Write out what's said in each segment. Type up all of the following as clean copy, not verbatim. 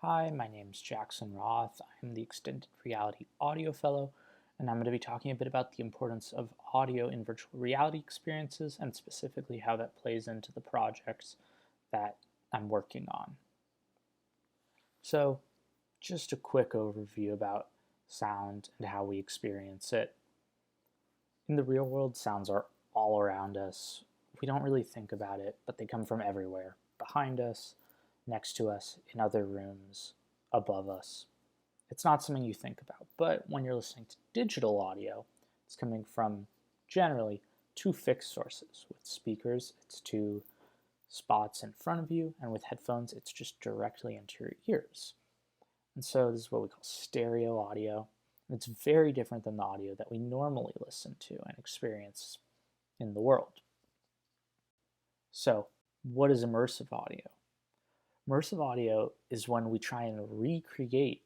Hi, my name's Jackson Roth. I'm the Extended Reality Audio Fellow, and I'm going to be talking a bit about the importance of audio in virtual reality experiences and specifically how that plays into the projects that I'm working on. So, just a quick overview about sound and how we experience it. In the real world, sounds are all around us. We don't really think about it, but they come from everywhere behind us, next to us, in other rooms, above us. It's not something you think about, but when you're listening to digital audio, it's coming from generally two fixed sources. With speakers, it's two spots in front of you, and with headphones, it's just directly into your ears. And so this is what we call stereo audio. And it's very different than the audio that we normally listen to and experience in the world. So, what is immersive audio? Immersive audio is when we try and recreate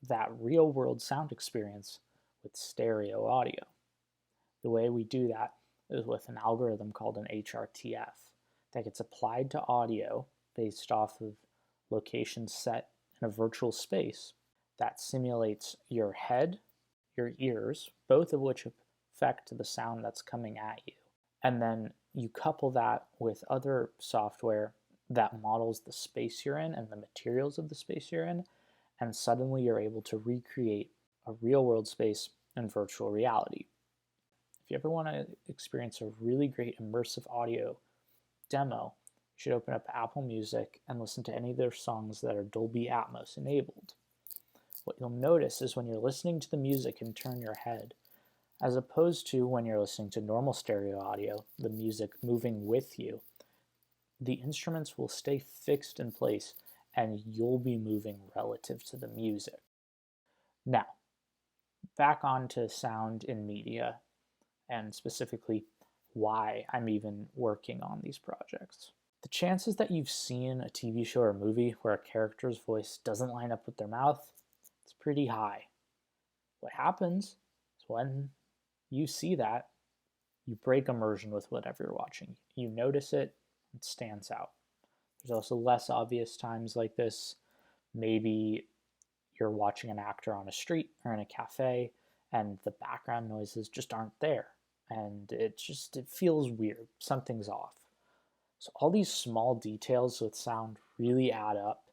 that real world sound experience with stereo audio. The way we do that is with an algorithm called an HRTF that gets applied to audio based off of locations set in a virtual space that simulates your head, your ears, both of which affect the sound that's coming at you. And then you couple that with other software that models the space you're in and the materials of the space you're in, and suddenly you're able to recreate a real world space in virtual reality. If you ever want to experience a really great immersive audio demo, you should open up Apple Music and listen to any of their songs that are Dolby Atmos enabled. What you'll notice is when you're listening to the music and turn your head, as opposed to when you're listening to normal stereo audio, the music moving with you, the instruments will stay fixed in place and you'll be moving relative to the music. Now, back onto sound in media and specifically why I'm even working on these projects. The chances that you've seen a TV show or movie where a character's voice doesn't line up with their mouth, it's pretty high. What happens is when you see that, you break immersion with whatever you're watching. You notice it, it stands out. There's also less obvious times like this. Maybe you're watching an actor on a street or in a cafe and the background noises just aren't there. And it feels weird. Something's off. So all these small details with sound really add up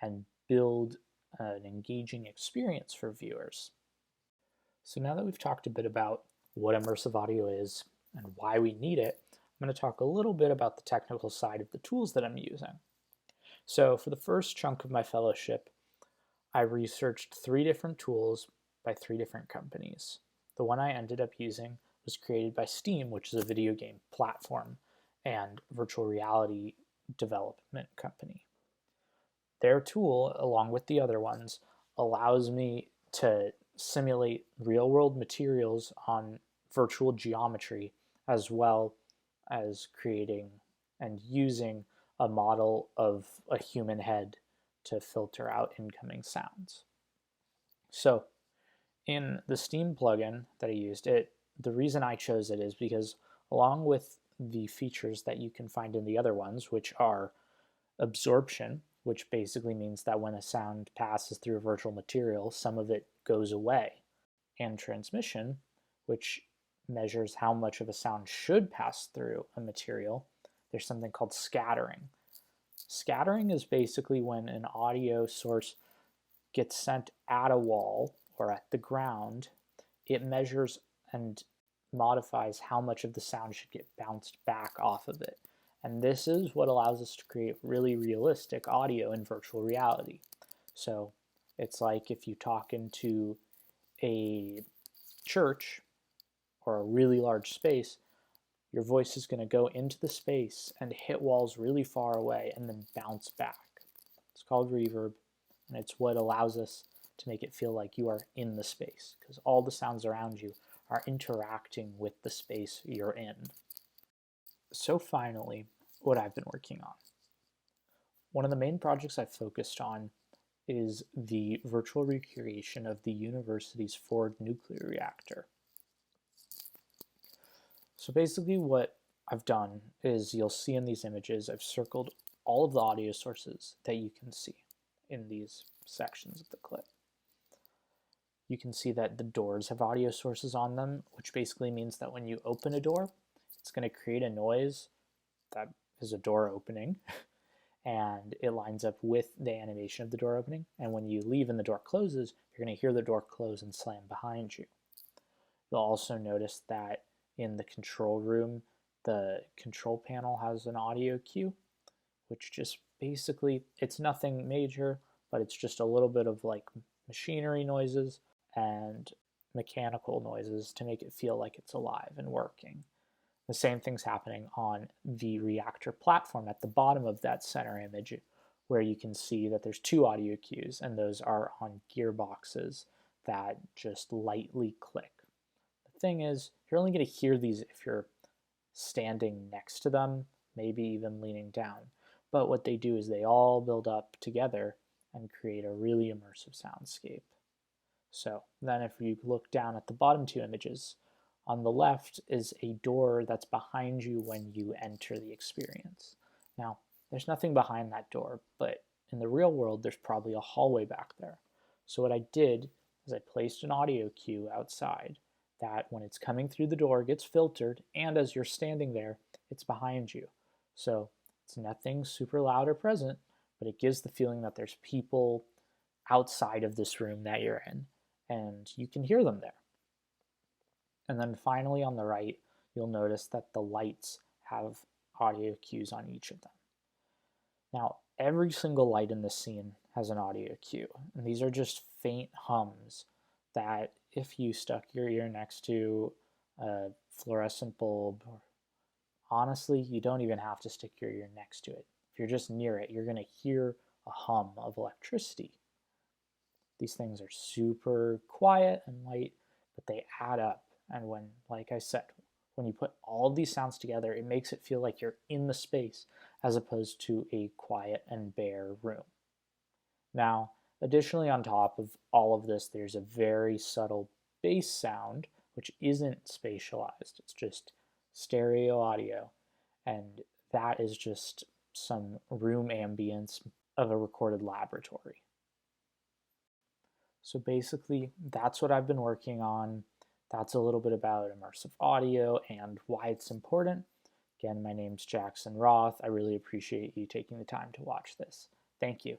and build an engaging experience for viewers. So now that we've talked a bit about what immersive audio is and why we need it, I'm going to talk a little bit about the technical side of the tools that I'm using. So for the first chunk of my fellowship, I researched 3 different tools by 3 different companies. The one I ended up using was created by Steam, which is a video game platform and virtual reality development company. Their tool, along with the other ones, allows me to simulate real-world materials on virtual geometry as well as creating and using a model of a human head to filter out incoming sounds. So in the Steam plugin that I used, the reason I chose it is because along with the features that you can find in the other ones, which are absorption, which basically means that when a sound passes through a virtual material, some of it goes away, and transmission, which measures how much of a sound should pass through a material, there's something called scattering. Scattering is basically when an audio source gets sent at a wall or at the ground, it measures and modifies how much of the sound should get bounced back off of it. And this is what allows us to create really realistic audio in virtual reality. So it's like if you talk into a church or a really large space, your voice is going to go into the space and hit walls really far away and then bounce back. It's called reverb, and it's what allows us to make it feel like you are in the space because all the sounds around you are interacting with the space you're in. So finally, what I've been working on. One of the main projects I've focused on is the virtual recreation of the university's Ford nuclear reactor. So basically what I've done is you'll see in these images, I've circled all of the audio sources that you can see. in these sections of the clip. You can see that the doors have audio sources on them, which basically means that when you open a door, it's going to create a noise that is a door opening, and it lines up with the animation of the door opening. And when you leave and the door closes, you're going to hear the door close and slam behind you. You'll also notice that in the control room, the control panel has an audio cue, which just basically, it's nothing major, but it's just a little bit of like machinery noises and mechanical noises to make it feel like it's alive and working. The same thing's happening on the Reactor platform at the bottom of that center image, where you can see that there's two audio cues, and those are on gearboxes that just lightly click. The thing is, you're only going to hear these if you're standing next to them, maybe even leaning down. But what they do is they all build up together and create a really immersive soundscape. So then if you look down at the bottom two images, on the left is a door that's behind you when you enter the experience. Now, there's nothing behind that door, but in the real world, there's probably a hallway back there. So what I did is I placed an audio cue outside that when it's coming through the door gets filtered, and as you're standing there, it's behind you. So it's nothing super loud or present, but it gives the feeling that there's people outside of this room that you're in, and you can hear them there. And then finally on the right, you'll notice that the lights have audio cues on each of them. Now, every single light in this scene has an audio cue, and these are just faint hums that if you stuck your ear next to a fluorescent bulb, or honestly, you don't even have to stick your ear next to it. If you're just near it, you're going to hear a hum of electricity. These things are super quiet and light, but they add up. And when, like I said, when you put all of these sounds together, it makes it feel like you're in the space as opposed to a quiet and bare room. Now, additionally, on top of all of this, there's a very subtle bass sound, which isn't spatialized. It's just stereo audio. And that is just some room ambience of a recorded laboratory. So basically, that's what I've been working on. That's a little bit about immersive audio and why it's important. Again, my name's Jackson Roth. I really appreciate you taking the time to watch this. Thank you.